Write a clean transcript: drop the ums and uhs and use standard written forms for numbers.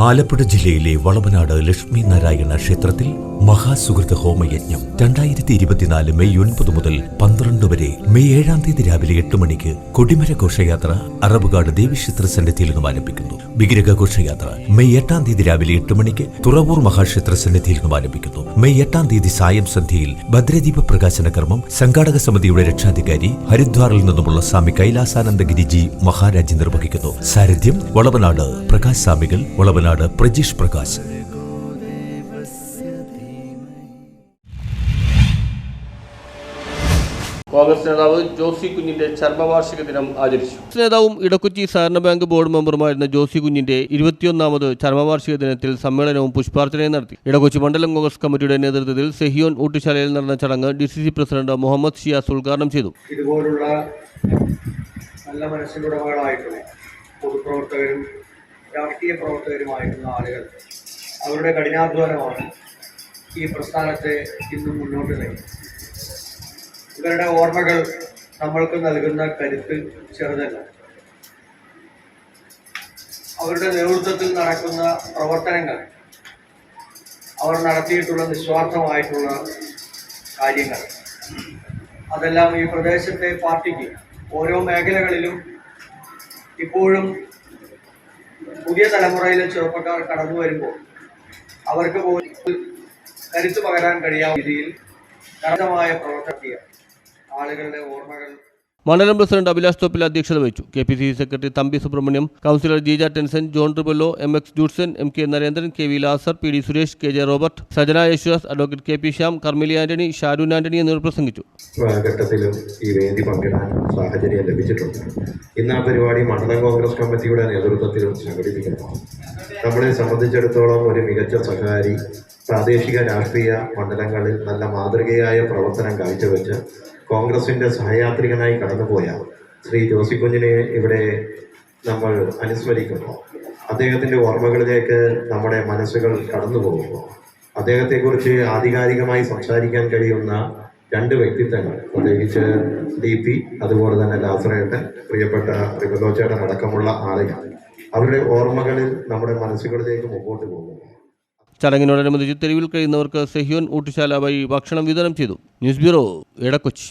ആലപ്പുഴ ജില്ലയിലെ വളവനാട് ലക്ഷ്മി നാരായണ ക്ഷേത്രത്തിൽ മഹാസുഹൃത ഹോമയജ്ഞം 2024 മെയ് 9 മുതൽ 12 വരെ മെയ് 7 രാവിലെ 8 മണിക്ക് കൊടിമര ഘോഷയാത്ര അറബുകാട് ദേവീക്ഷേത്ര സന്നിധിയിൽ നിന്നും ആരംഭിക്കുന്നു. വിഗ്രഹ ഘോഷയാത്ര മെയ് 8 രാവിലെ 8 മണിക്ക് തുറവൂർ മഹാക്ഷേത്ര സന്നിധിയിൽ നിന്നും ആരംഭിക്കുന്നു. മെയ് 8 സായം സന്ധ്യയിൽ ഭദ്രദീപ പ്രകാശന കർമ്മം സംഘാടക സമിതിയുടെ രക്ഷാധികാരി ഹരിദ്വാറിൽ നിന്നുമുള്ള സ്വാമി കൈലാസാനന്ദഗിരിജി മഹാരാജ് നിർവഹിക്കുന്നു. സാരഥ്യം വളവനാട് പ്രകാശ് സ്വാമികൾ, വളവനാട് പ്രജീഷ് പ്രകാശ്. കോൺഗ്രസ് നേതാവ് ജോസി കുഞ്ഞിന്റെ ചരമവാർഷിക ദിനം ആചരിച്ചു. നേതാവും ഇടക്കൊച്ചി സഹകരണ ബാങ്ക് ബോർഡ് മെമ്പറുമായിരുന്ന ജോസി കുഞ്ഞിന്റെ 21ാമത് ചരമവാർഷിക ദിനത്തിൽ സമ്മേളനവും പുഷ്പാർച്ചനയും നടത്തി. ഇടക്കൊച്ചി മണ്ഡലം കോൺഗ്രസ് കമ്മിറ്റിയുടെ നേതൃത്വത്തിൽ സെഹിയോൻ ഊട്ടുശാലയിൽ നടന്ന ചടങ്ങ് DCC പ്രസിഡന്റ് മുഹമ്മദ് ഷിയാസ് ഉദ്ഘാടനം ചെയ്തു. ഇതുപോലുള്ള നല്ല മനസ്സിലുടമകളായിട്ടുള്ള പൊതുപ്രവർത്തകരും രാഷ്ട്രീയ പ്രവർത്തകരുമായിട്ടുള്ള ആളുകൾ അവരുടെ കഠിനാധ്വാനമാണ് ഈ പ്രസ്ഥാനത്തെ ഇന്നും മുന്നോട്ട് നയിക്കുന്നത്. ഇവരുടെ ഓർമ്മകൾ നമ്മൾക്ക് നൽകുന്ന കരുത്ത് ചെറുതല്ല. അവരുടെ നേതൃത്വത്തിൽ നടക്കുന്ന പ്രവർത്തനങ്ങൾ, അവർ നടത്തിയിട്ടുള്ള നിസ്വാർത്ഥമായിട്ടുള്ള കാര്യങ്ങൾ, അതെല്ലാം ഈ പ്രദേശത്തെ പാർട്ടിക്ക് ഓരോ മേഖലകളിലും ഇപ്പോഴും പുതിയ തലമുറയിലെ ചെറുപ്പക്കാർ കടന്നു വരുമ്പോൾ അവർക്ക് പോലും കരുത്ത് പകരാൻ കഴിയാവുന്ന രീതിയിൽ കഠിനമായ പ്രവർത്തനത്തിയ ആളുകളുടെ ഓർമ്മകൾ. മണ്ഡലം പ്രസിഡന്റ് അഭിലാഷ് തോപ്പിൽ അധ്യക്ഷത വഹിച്ചു. KPCC secretary Thampi Subramaniam, councillor Jeeja Tenson, John Tribello, MX Judson, MK Narendran, KV Lazar, PD Suresh, KJ Robert, Sajana Yesudas, advocate KP Shyam, Karmili Antony, Sharoon Antony എന്നിവർ പ്രസംഗിച്ചു. ഘട്ടത്തിലും ഈ വേദി പങ്കിടാൻ സാഹചര്യം ലഭിച്ചിട്ടുണ്ട്. ഇന്ന് ആ പരിപാടി മണ്ഡലം കോൺഗ്രസ് കമ്മിറ്റിയുടെ നേതൃത്വത്തിലും സംഘടിപ്പിക്കുന്നു. നമ്മളെ സംബന്ധിച്ചിടത്തോളം ഒരു മികച്ച സഹകാരി, പ്രാദേശിക രാഷ്ട്രീയ മണ്ഡലങ്ങളിൽ നല്ല മാതൃകയായ പ്രവർത്തനം കാഴ്ചവെച്ച് കോൺഗ്രസിൻ്റെ സഹയാത്രികനായി കടന്നുപോയ ശ്രീ ജോസി കുഞ്ഞിനെ ഇവിടെ നമ്മൾ അനുസ്മരിക്കുമ്പോൾ അദ്ദേഹത്തിൻ്റെ ഓർമ്മകളിലേക്ക് നമ്മുടെ മനസ്സുകൾ കടന്നു പോകുമ്പോൾ അദ്ദേഹത്തെക്കുറിച്ച് ആധികാരികമായി സംസാരിക്കാൻ കഴിയുന്ന രണ്ട് വ്യക്തിത്വങ്ങൾ, പ്രത്യേകിച്ച് DP, അതുപോലെ തന്നെ ലാസറേട്ടൻ, പ്രിയപ്പെട്ട റിബലോച്ചേട്ടൻ അടക്കമുള്ള ആളുകൾ, അവരുടെ ഓർമ്മകളിൽ നമ്മുടെ മനസ്സുകളിലേക്ക് മുമ്പോട്ട് പോകുന്നു. ചടങ്ങിനോടനുബന്ധിച്ച് തെരുവിൽ കഴിയുന്നവർക്ക് സെഹിയോൻ ഊട്ടുശാല വഴി ഭക്ഷണം വിതരണം ചെയ്തു. News bureau, Edakochi.